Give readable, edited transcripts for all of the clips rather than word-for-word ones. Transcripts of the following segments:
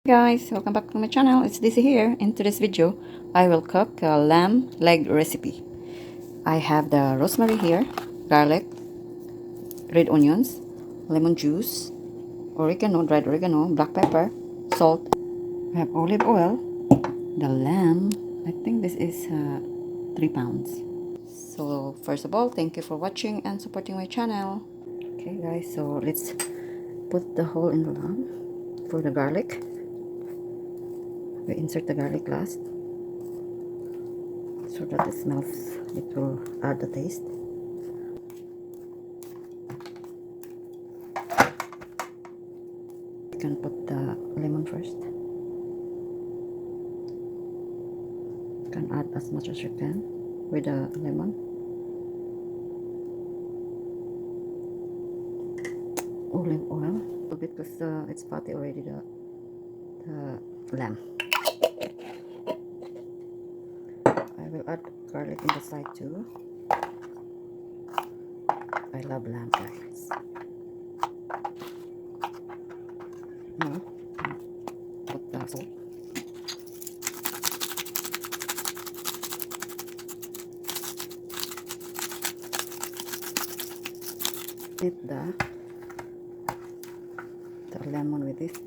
Guys, welcome back to my channel. It's Daisy here. In today's video, I will cook a lamb leg recipe. I have the rosemary here, garlic, red onions, lemon juice, oregano, dried oregano, black pepper, salt. I have olive oil. The lamb, I think this is 3 pounds. So first of all, thank you for watching and supporting my channel. Okay guys, so let's put the hole in the lamb for the garlic. We insert the garlic last so that it smells, it will add the taste. You can put the lemon first. You can add as much as you can with the lemon. Olive oil, a bit because it's fatty already, the lamb. I will add garlic in the side too. I love lamb, guys. Now, put the salt. Dip the lemon with it.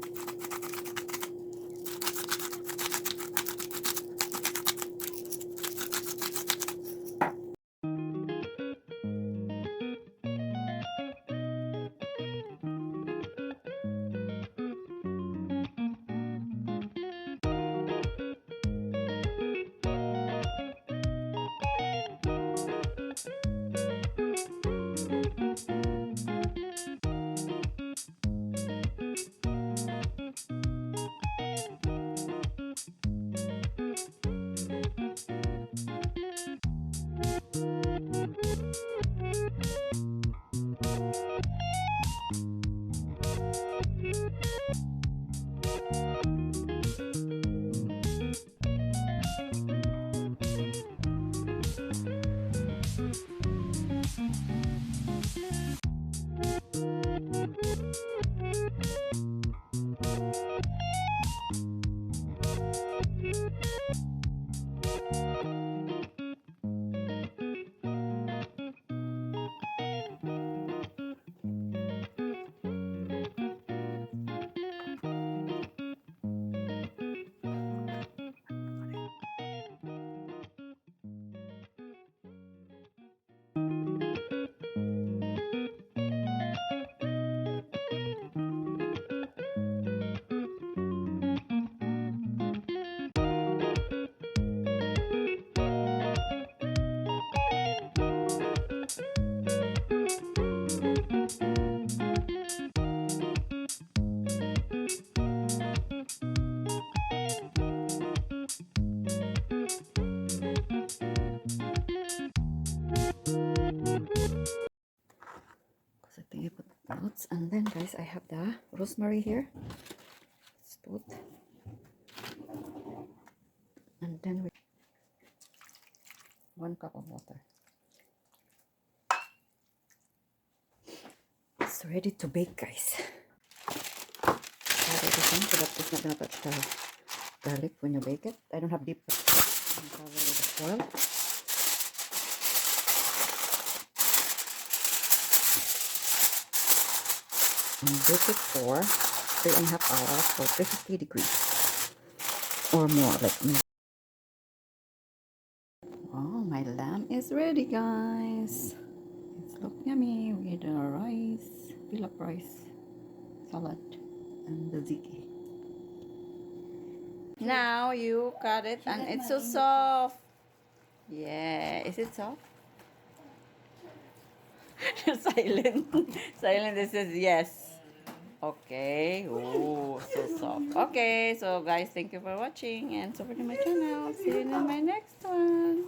I think I put lots, and then guys, I have the rosemary here. Let's put, and then we 1 cup of water. It's ready to bake, guys. Cover this one so that it's not gonna touch the garlic when you bake it. I don't have deep. Cover with the foil. And bake it for 3.5 hours for 350 degrees or more, like me. Oh, my lamb is ready, guys. It's look yummy with the rice, fill up rice, salad, and the ziti. Now you cut it, and it's so soft. Yeah, is it soft? Silent. Silent. This is yes. Okay. Oh, so soft. Okay, so guys, thank you for watching and supporting my channel. See you in my next one.